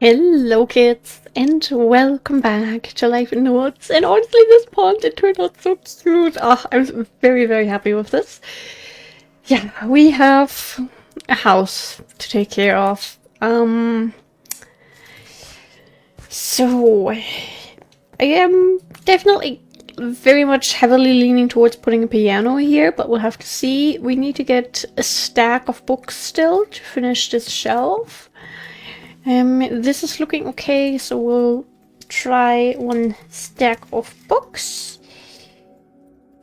Hello kids, and welcome back to Life in the Woods. And honestly, this pond, it turned out so cute. Oh, I'm very happy with this. Yeah, we have a house to take care of. So I am definitely very much heavily leaning towards putting a piano here, but we'll have to see. We need to get a stack of books still to finish this shelf. This is looking okay, so we'll try one stack of books.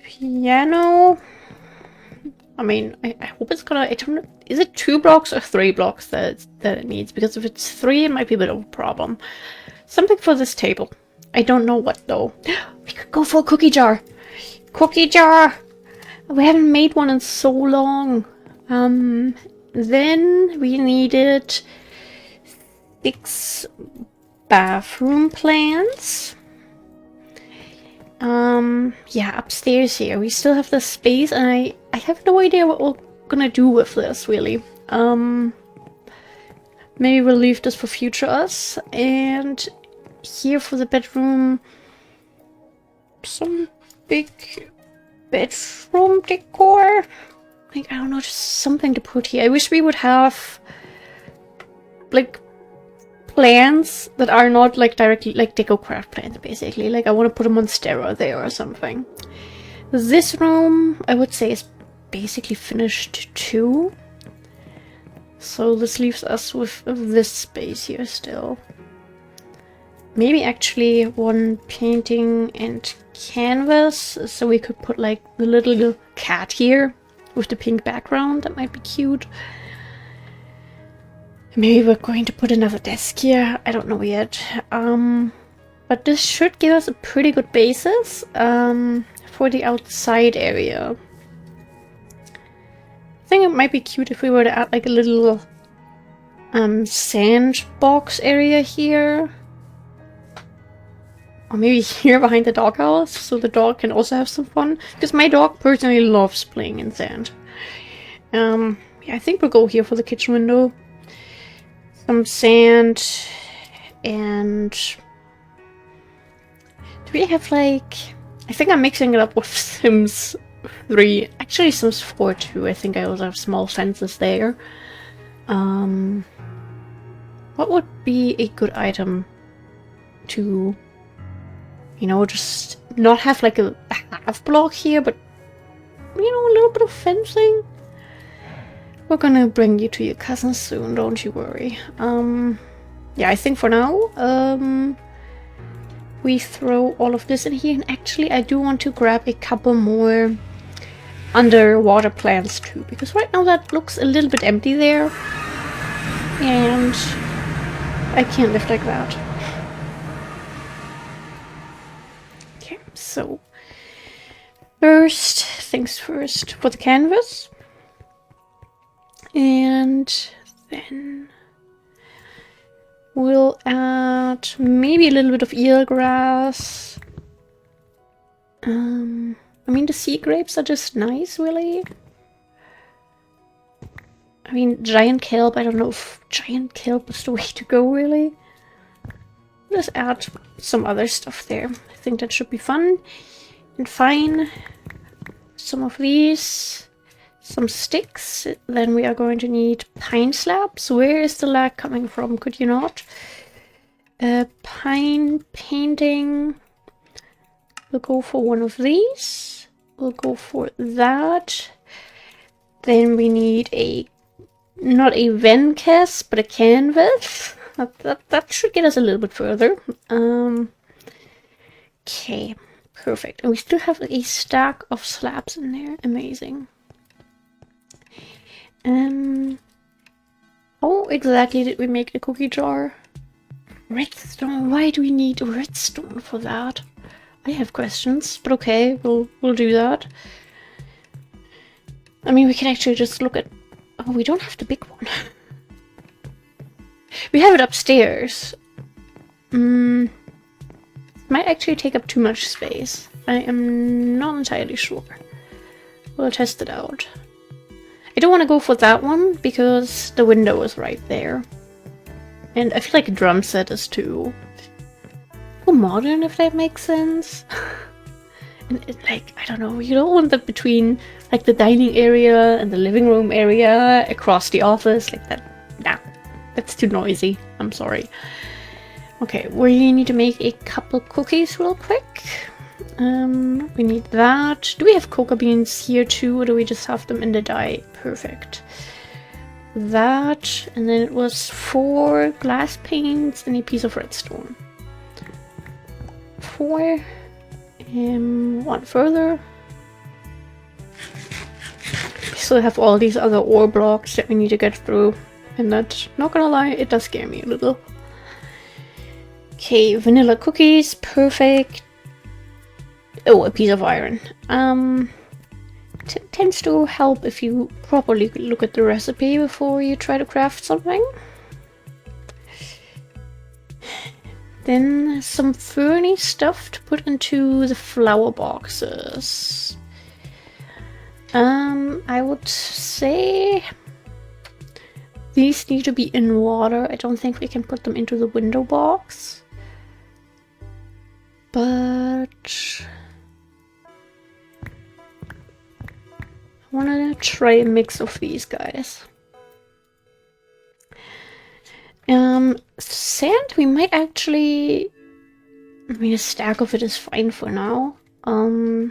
Piano. I mean, I hope it's gonna. I don't know, is it 2 blocks or 3 blocks that it needs? Because if it's 3, it might be a bit of a problem. Something for this table. I don't know what though. We could go for a cookie jar. Cookie jar. We haven't made one in so long. Then we needed 6 bathroom plants. Yeah, upstairs here. We still have the space, and I have no idea what we're gonna do with this, really. Maybe we'll leave this for future us. And here for the bedroom, some big bedroom decor. Like, I don't know, just something to put here. I wish we would have, like, plants that are not like directly like DecoCraft plants, basically. Like, I want to put a Monstera there or something. This room, I would say, is basically finished too. So this leaves us with this space here still. Maybe actually one painting and canvas, so we could put like the little cat here with the pink background. That might be cute. Maybe we're going to put another desk here. I don't know yet. But this should give us a pretty good basis for the outside area. I think it might be cute if we were to add like a little sandbox area here. Or maybe here behind the doghouse, so the dog can also have some fun. Because my dog personally loves playing in sand. Yeah, I think we'll go here for the kitchen window. Some sand, and do we have like, I think I'm mixing it up with Sims 3, actually Sims 4 too. I think I also have small fences there. What would be a good item to, you know, just not have like a half block here, but, you know, a little bit of fencing? We're gonna bring you to your cousin soon, don't you worry. Yeah, I think for now, we throw all of this in here. And actually, I do want to grab a couple more underwater plants too, because right now that looks a little bit empty there. And I can't live like that. Okay, so first things first for the canvas. And then we'll add maybe a little bit of eelgrass. I mean, the sea grapes are just nice, really. I mean, giant kelp, I don't know if giant kelp is the way to go, really. Just add some other stuff there. I think that should be fun and fine. Some of these. Some sticks. Then we are going to need pine slabs. Where is the lag coming from? Could you not? Pine painting. We'll go for one of these. We'll go for that. Then we need a, not a vencas, but a canvas. That should get us a little bit further. Okay, perfect. And we still have a stack of slabs in there. Amazing. How exactly did we make the cookie jar? Redstone. Why do we need redstone for that? I have questions, but okay, we'll do that. I mean, we can actually just look at. Oh, we don't have the big one. We have it upstairs. Might actually take up too much space. I am not entirely sure. We'll test it out. I don't want to go for that one because the window is right there. And I feel like a drum set is too modern, if that makes sense. And it, like, I don't know, you don't want that between like the dining area and the living room area across the office like that. Nah, that's too noisy. I'm sorry. Okay, we need to make a couple cookies real quick. We need that. Do we have cocoa beans here too, or do we just have them in the dye? Perfect. That, and then it was 4 glass panes and a piece of redstone. 4. 1 further. We still have all these other ore blocks that we need to get through, and that, not gonna lie, it does scare me a little. Okay, vanilla cookies, perfect. Oh, a piece of iron. Tends to help if you properly look at the recipe before you try to craft something. Then some ferny stuff to put into the flower boxes. I would say these need to be in water. I don't think we can put them into the window box. But I want to try a mix of these guys. Sand, we might actually... I mean, a stack of it is fine for now. I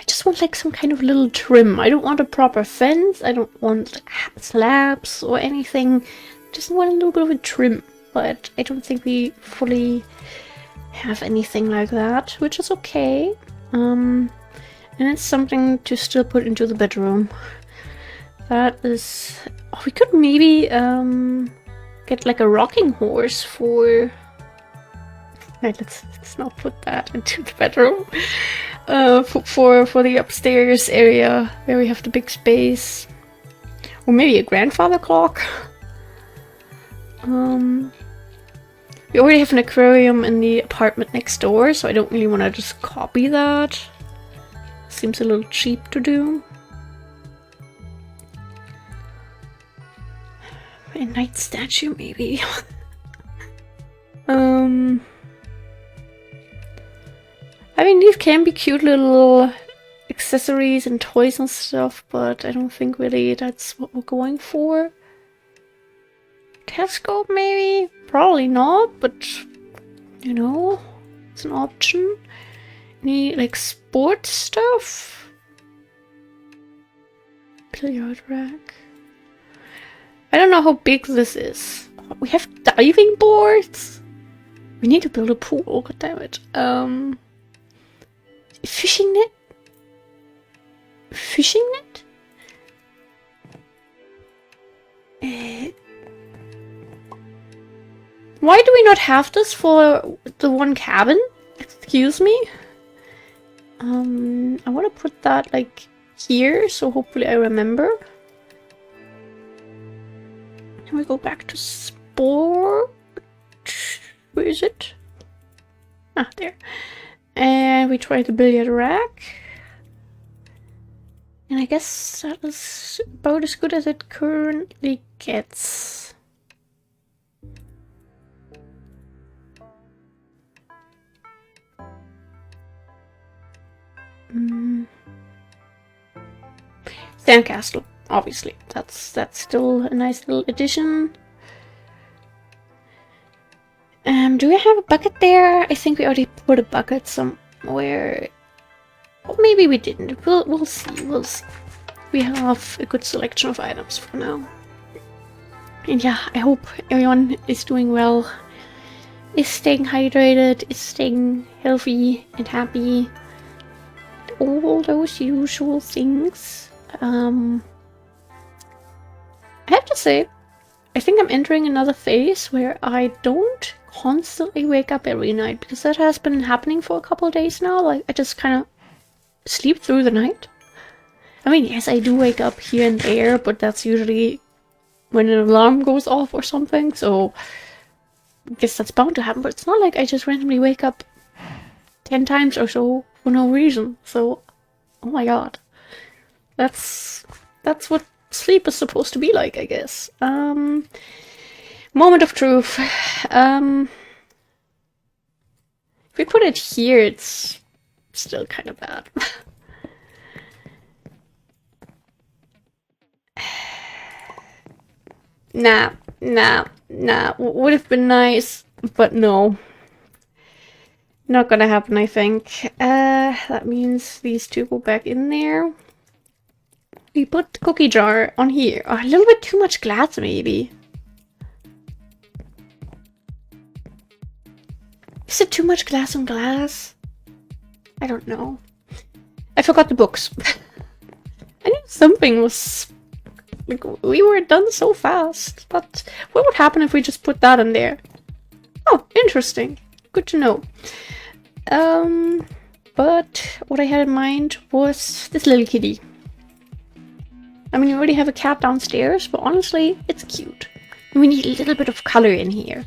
just want like some kind of little trim. I don't want a proper fence. I don't want like, slabs or anything. Just want a little bit of a trim. But I don't think we fully have anything like that, which is okay. And it's something to still put into the bedroom. That is... Oh, we could maybe get like a rocking horse for... Right, let's not put that into the bedroom. For the upstairs area where we have the big space. Or maybe a grandfather clock. We already have an aquarium in the apartment next door, so I don't really want to just copy that. Seems a little cheap to do. A night statue, maybe. I mean, these can be cute little accessories and toys and stuff, but I don't think really that's what we're going for. Telescope, maybe? Probably not, but you know, it's an option. Any like sports stuff? Billiard rack. I don't know how big this is. We have diving boards. We need to build a pool. God damn it. Fishing net. Fishing net. Why do we not have this for the one cabin? Excuse me? I want to put that like here, so hopefully I remember. Can we go back to sport? Where is it? Ah, there. And we try the billiard rack. And I guess that is about as good as it currently gets. Sandcastle, obviously. That's still a nice little addition. Do we have a bucket there? I think we already put a bucket somewhere. Or maybe we didn't. We'll see. We'll see. We have a good selection of items for now. And yeah, I hope everyone is doing well, is staying hydrated, is staying healthy and happy. All those usual things. I have to say, I think I'm entering another phase where I don't constantly wake up every night, because that has been happening for a couple of days now. Like, I just kind of sleep through the night. I mean, yes, I do wake up here and there, but that's usually when an alarm goes off or something, so I guess that's bound to happen. But it's not like I just randomly wake up 10 times or so for no reason. So, oh my god. That's what sleep is supposed to be like, I guess. Moment of truth. If we put it here, it's still kind of bad. Nah. Would have been nice, but no. Not gonna happen, I think. That means these two go back in there. We put the cookie jar on here. Oh, a little bit too much glass, maybe. Is it too much glass on glass? I don't know. I forgot the books. I knew something was... Like, we were done so fast. But what would happen if we just put that in there? Oh, interesting. Good to know. But what I had in mind was this little kitty. I mean, we already have a cat downstairs, but honestly, it's cute. And we need a little bit of color in here.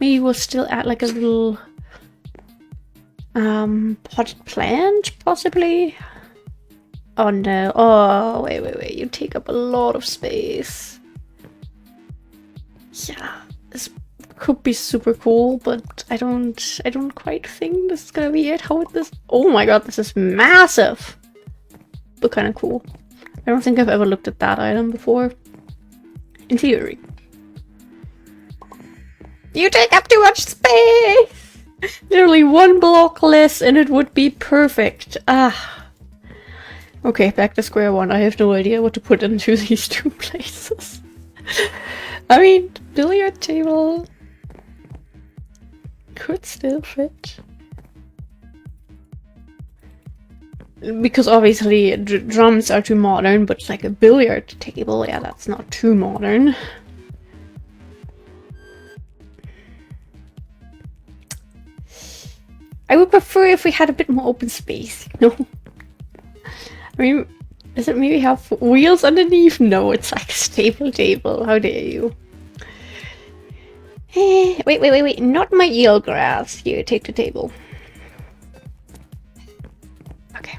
Maybe we'll still add like a little potted plant, possibly. Oh no! Oh wait! You take up a lot of space. Yeah, this could be super cool, but I don't quite think this is gonna be it. How would this? Oh my god, this is massive, but kind of cool. I don't think I've ever looked at that item before. In theory. You take up too much space! Literally one block less and it would be perfect. Ah. Okay, back to square one. I have no idea what to put into these two places. I mean, billiard table could still fit. Because obviously drums are too modern, but like a billiard table, yeah, that's not too modern. I would prefer if we had a bit more open space, you know? I mean, does it maybe have wheels underneath? No, it's like a stable table. How dare you? Wait, not my eelgrass. Here, take the table. Okay.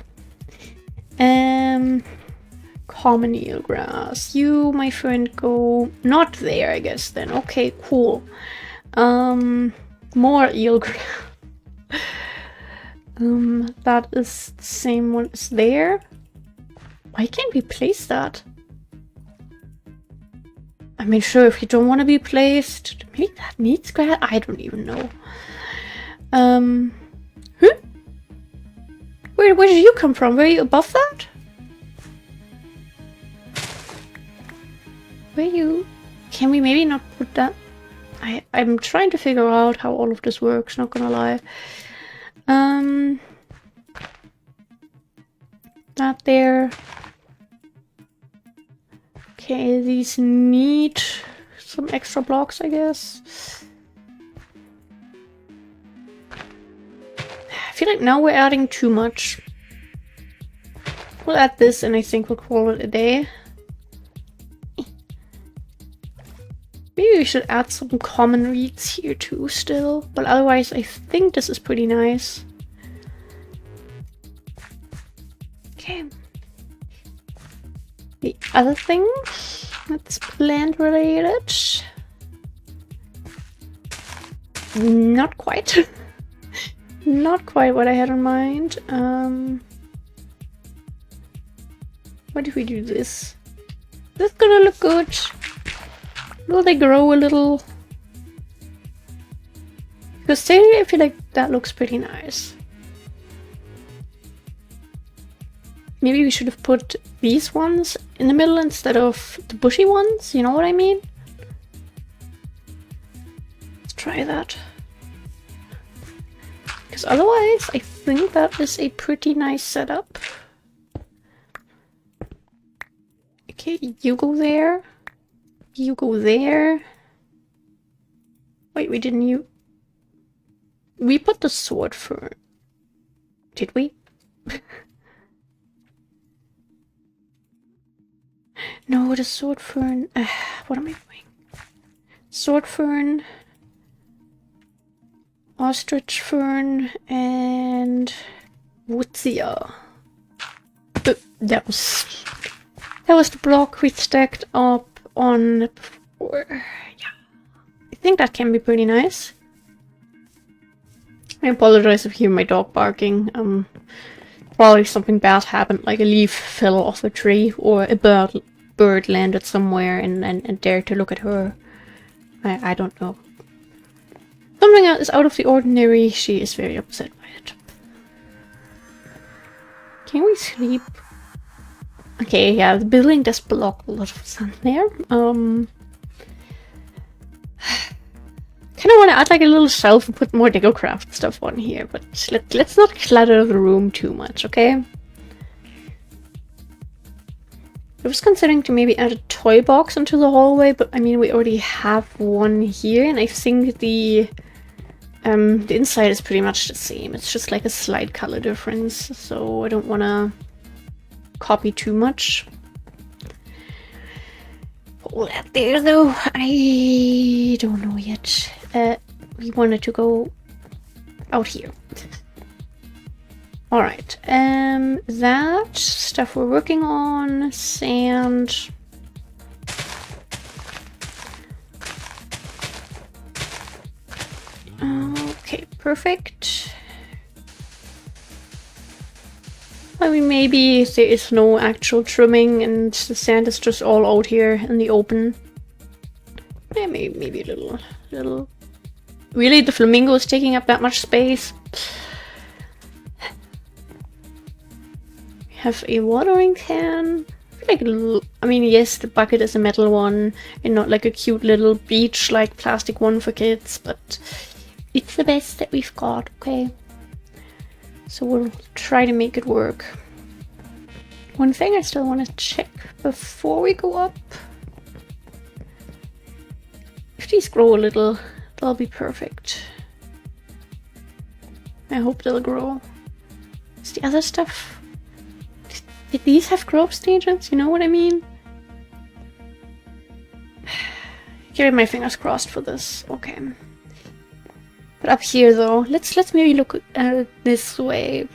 Common eelgrass. You, my friend, go not there, I guess, then. Okay, cool. More eelgrass. That is the same one as there. Why can't we place that? I mean, sure, if you don't want to be placed, maybe that needs grass. I don't even know. Where did you come from? Were you above that? Where you? Can we maybe not put that? I'm trying to figure out how all of this works. Not gonna lie. Not there. Okay, these need some extra blocks, I guess. I feel like now we're adding too much. We'll add this and I think we'll call it a day. Maybe we should add some common reeds here too still. But otherwise I think this is pretty nice. Okay. The other thing that's plant related. Not quite. Not quite what I had in mind. What if we do this? This is gonna look good. Will they grow a little? Because technically I feel like that looks pretty nice. Maybe we should have put these ones in the middle instead of the bushy ones, you know what I mean? Let's try that. Because otherwise, I think that is a pretty nice setup. Okay, you go there. You go there. Wait, we didn't We put the sword fern. Did we? No, the sword fern. What am I doing? Sword fern, ostrich fern, and woodsia. That was That was the block we stacked up on before. Yeah. I think that can be pretty nice. I apologize if you hear my dog barking. Probably something bad happened, like a leaf fell off a tree, or a bird landed somewhere and dared to look at her. I don't know. Something is out of the ordinary. She is very upset by it. Can we sleep? Okay, yeah, the building does block a lot of sun there. Kind of want to add like a little shelf and put more DecoCraft stuff on here, but let's not clutter the room too much, okay? I was considering to maybe add a toy box into the hallway, but I mean we already have one here, and I think the inside is pretty much the same. It's just like a slight color difference, so I don't want to copy too much. All that there though, I don't know yet. We wanted to go out here. Alright, that stuff we're working on, sand. Okay, perfect. I mean, maybe there is no actual trimming and the sand is just all out here in the open. Yeah, maybe a little. Really, the flamingo is taking up that much space? We have a watering can. I feel like a little, I mean, yes, the bucket is a metal one and not like a cute little beach-like plastic one for kids, but it's the best that we've got, okay? So we'll try to make it work. One thing I still want to check before we go up. If these grow a little, they'll be perfect. I hope they'll grow. Is the other stuff... Did these have growth stages? You know what I mean? Keeping my fingers crossed for this. Okay. But up here though, let's maybe look at it this way.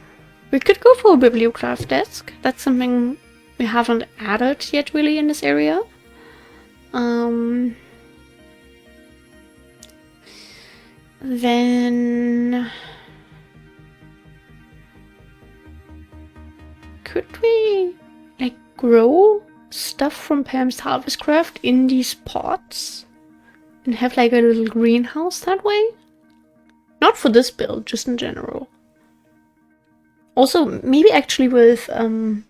We could go for a bibliograph desk. That's something we haven't added yet really in this area. Then could we like grow stuff from Pam's Harvest Craft in these pots and have like a little greenhouse that way? Not for this build, just in general. Also, maybe actually with Plant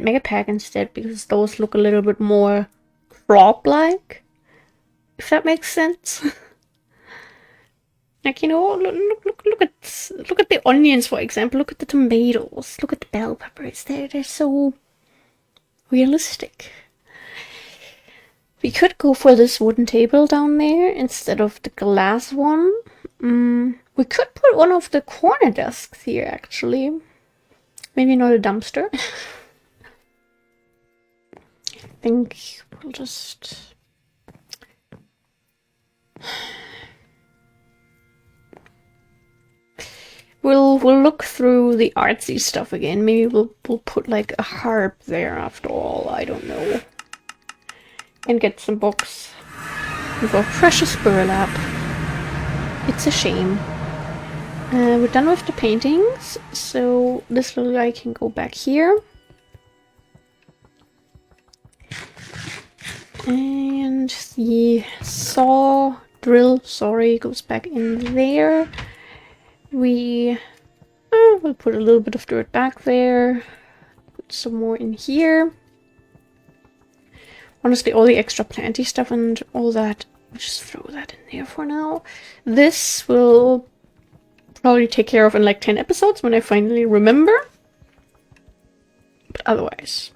Mega Pack instead, because those look a little bit more crop-like, if that makes sense. Like, you know, look at the onions, for example. Look at the tomatoes. Look at the bell peppers. They're so realistic. We could go for this wooden table down there instead of the glass one. We could put one of the corner desks here, actually. Maybe not a dumpster. I think we'll just... We'll look through the artsy stuff again. Maybe we'll put like a harp there after all. I don't know. And get some books. With our precious burlap. It's a shame. We're done with the paintings, so this little guy can go back here. And the saw drill, sorry, goes back in there. We'll put a little bit of dirt back there. Put some more in here. Honestly, all the extra planty stuff and all that, I'll just throw that in there for now. This will probably take care of in like 10 episodes when I finally remember. But otherwise,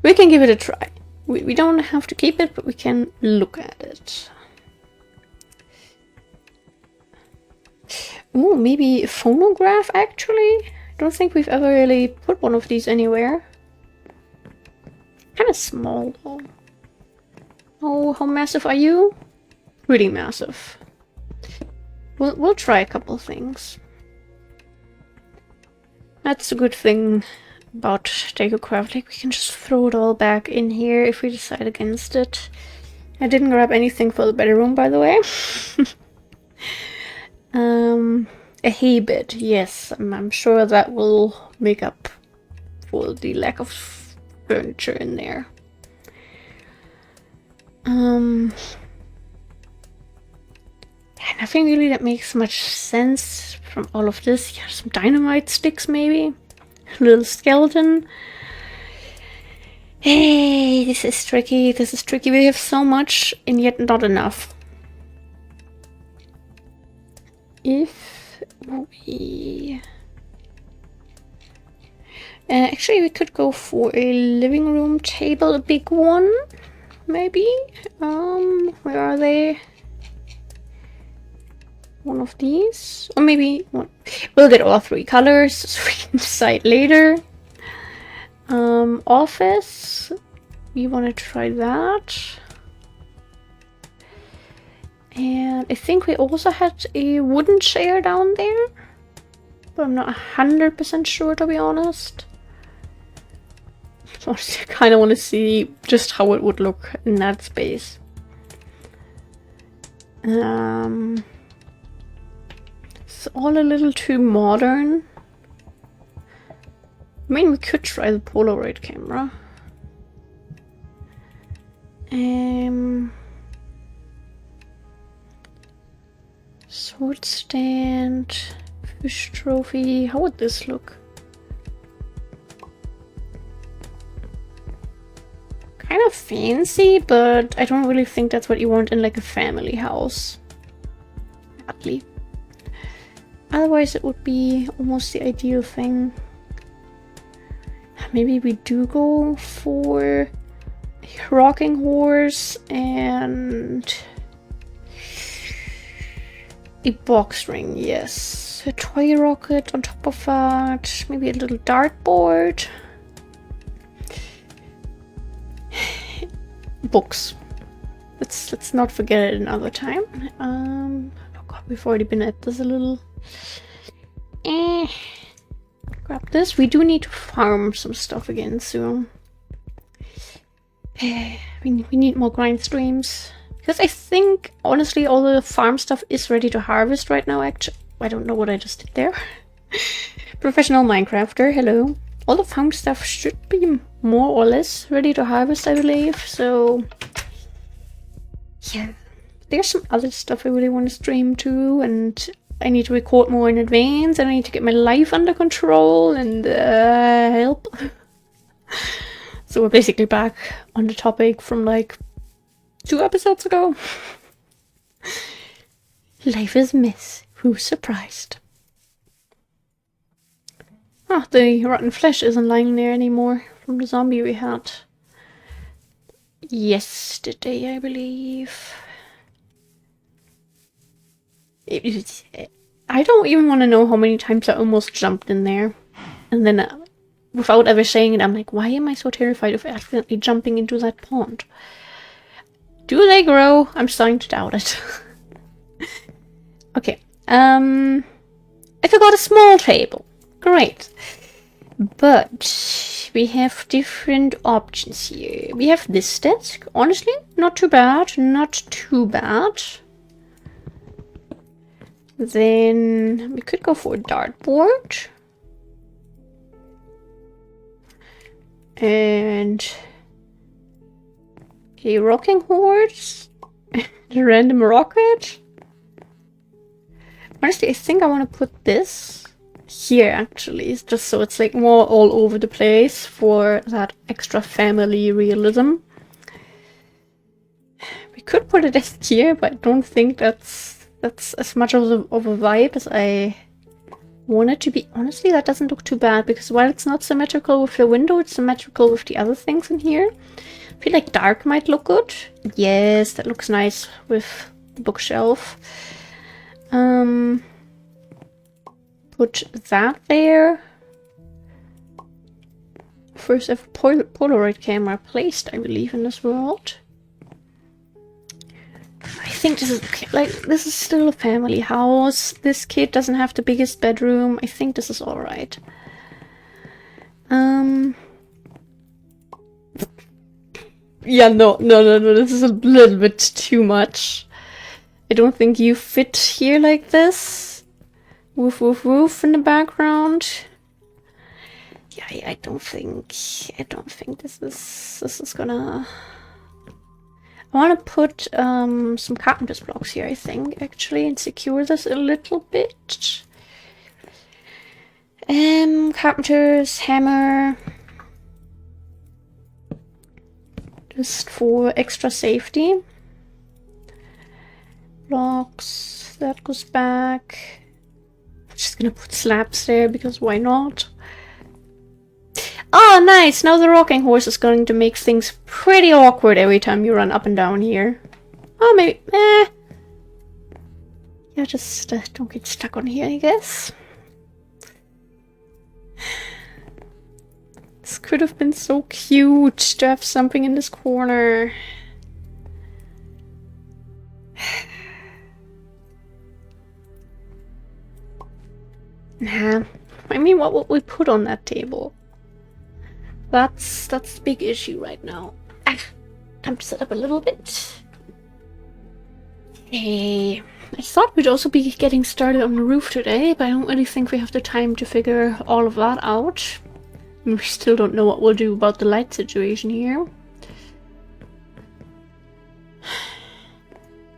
we can give it a try. We don't have to keep it, but we can look at it. Oh, maybe a phonograph, actually? I don't think we've ever really put one of these anywhere. Kind of small, though. Oh, how massive are you? Pretty massive. We'll try a couple things. That's a good thing about DecoCraft. Like, we can just throw it all back in here if we decide against it. I didn't grab anything for the bedroom, by the way. A hay bed, yes. I'm sure that will make up for the lack of furniture in there. Nothing really that makes much sense from all of this. Yeah, some dynamite sticks maybe. A little skeleton. Hey, this is tricky. This is tricky. We have so much and yet not enough. If we... actually, we could go for a living room table, a big one, maybe. Where are they? One of these, or maybe one. We'll get all three colors, so we can decide later. Office, we want to try that. And I think we also had a wooden chair down there, but I'm not 100% sure, to be honest. Honestly, I kind of want to see just how it would look in that space. It's all a little too modern. I mean, we could try the Polaroid camera. Sword stand, fish trophy. How would this look? Kind of fancy, but I don't really think that's what you want in like a family house. Sadly. Otherwise, it would be almost the ideal thing. Maybe we do go for a rocking horse and a box ring, yes. A toy rocket on top of that. Maybe a little dartboard. Books. Let's not forget it another time. Oh god, we've already been at this a little. Grab this. We do need to farm some stuff again soon. We need more grind streams. Because I think, honestly, all the farm stuff is ready to harvest right now, actually. I don't know what I just did there. Professional Minecrafter, hello. All the farm stuff should be more or less ready to harvest, I believe. So, yeah. There's some other stuff I really want to stream too, and I need to record more in advance, and I need to get my life under control, and help. So we're basically back on the topic from like 2 episodes ago. Life is a mess. Who's surprised? Ah, the rotten flesh isn't lying there anymore from the zombie we had yesterday, I believe. I don't even want to know how many times I almost jumped in there. And then, without ever saying it, I'm like, why am I so terrified of accidentally jumping into that pond? Do they grow? I'm starting to doubt it. Okay. I forgot a small table. Great. But we have different options here. We have this desk. Honestly, not too bad. Not too bad. Then we could go for a dartboard. And a rocking horse. A random rocket. Honestly, I think I want to put this here, actually. Just so it's like more all over the place for that extra family realism. We could put a desk here, but I don't think that's as much of a vibe as I want it to be. Honestly, that doesn't look too bad, because while it's not symmetrical with the window, it's symmetrical with the other things in here. I feel like dark might look good. Yes, that looks nice with the bookshelf. Put that there. First ever Polaroid camera placed, I believe, in this world. I think this is okay. Like, this is still a family house. This kid doesn't have the biggest bedroom. I think this is alright. Yeah, no, this is a little bit too much. I don't think you fit here like this. Woof woof woof in the background. Yeah, I don't think this is gonna... I want to put some carpenter's blocks here, I think, actually, and secure this a little bit. Carpenter's hammer. Just for extra safety. Blocks, that goes back. I'm just gonna put slabs there because why not? Oh, nice! Now the rocking horse is going to make things pretty awkward every time you run up and down here. Oh, maybe... Yeah, just don't get stuck on here, I guess. This could have been so cute to have something in this corner. Nah. I mean, what would we put on that table? That's the big issue right now. Time to set up a little bit. Hey, I thought we'd also be getting started on the roof today, but I don't really think we have the time to figure all of that out. We still don't know what we'll do about the light situation here.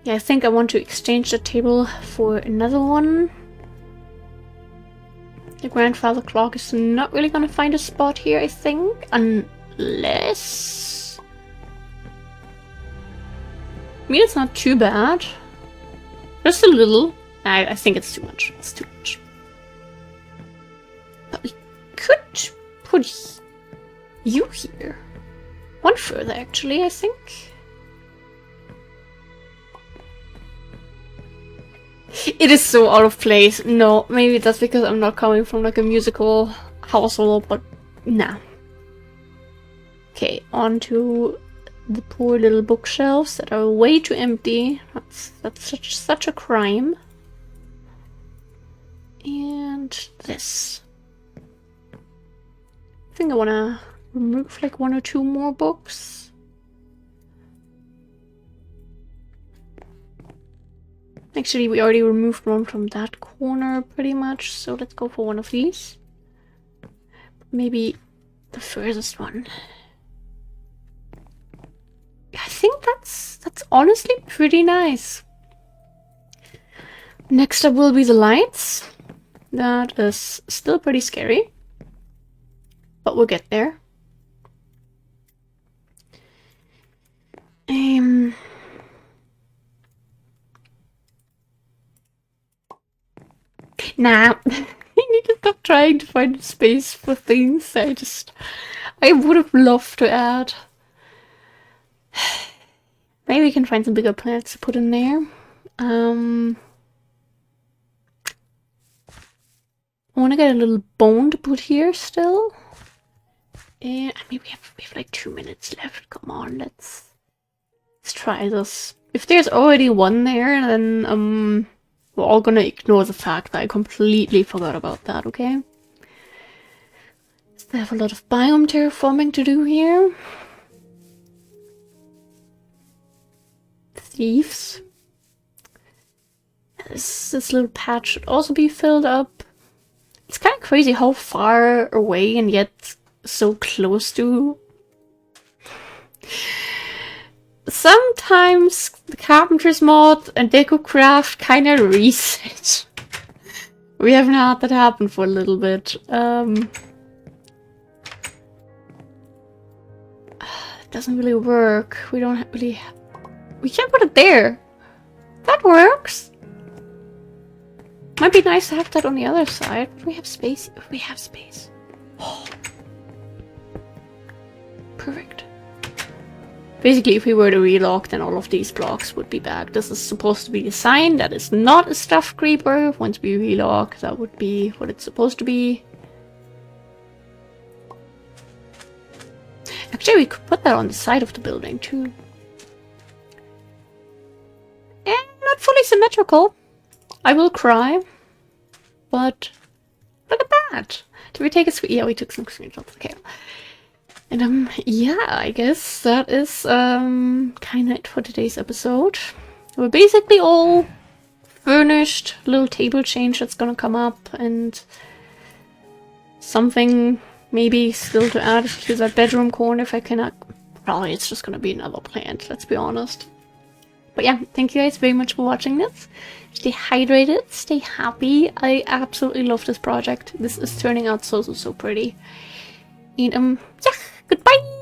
Yeah, I think I want to exchange the table for another one. The grandfather clock is not really gonna find a spot here, I think, unless... I mean, it's not too bad. Just a little. I think it's too much. It's too much. But we could put you here. One further, actually, I think. It is so out of place. No, maybe that's because I'm not coming from like a musical household, but nah. Okay, on to the poor little bookshelves that are way too empty. That's such a crime. And this. I think I wanna remove like 1 or 2 more books. Actually, we already removed one from that corner pretty much, so let's go for one of these. Maybe the furthest one. I think that's honestly pretty nice. Next up will be the lights. That is still pretty scary, but we'll get there. Nah, I need to stop trying to find a space for things. I would have loved to add. Maybe we can find some bigger plants to put in there. I want to get a little bone to put here still. And I mean, we have like 2 minutes left. Come on, let's try this. If there's already one there, then we're all gonna ignore the fact that I completely forgot about that, okay? So I have a lot of biome terraforming to do here. Thieves. This little patch should also be filled up. It's kind of crazy how far away and yet so close to. Sometimes the Carpenter's mod and DecoCraft kind of reset. We haven't had that happen for a little bit. It doesn't really work. We don't really... We can't put it there. That works. Might be nice to have that on the other side. But we have space. We have space. Oh. Perfect. Basically, if we were to relock, then all of these blocks would be back. This is supposed to be a sign that it's not a stuffed creeper. Once we relock, that would be what it's supposed to be. Actually, we could put that on the side of the building, too. And not fully symmetrical. I will cry. But look at that. Did we take a yeah, we took some screenshots. Okay. And yeah, I guess that is kind of it for today's episode. We're basically all furnished. Little table change that's gonna come up, and something maybe still to add to that bedroom corner if I cannot. Probably it's just gonna be another plant, let's be honest. But yeah, thank you guys very much for watching this. Stay hydrated, stay happy. I absolutely love this project. This is turning out so pretty. And yeah, goodbye!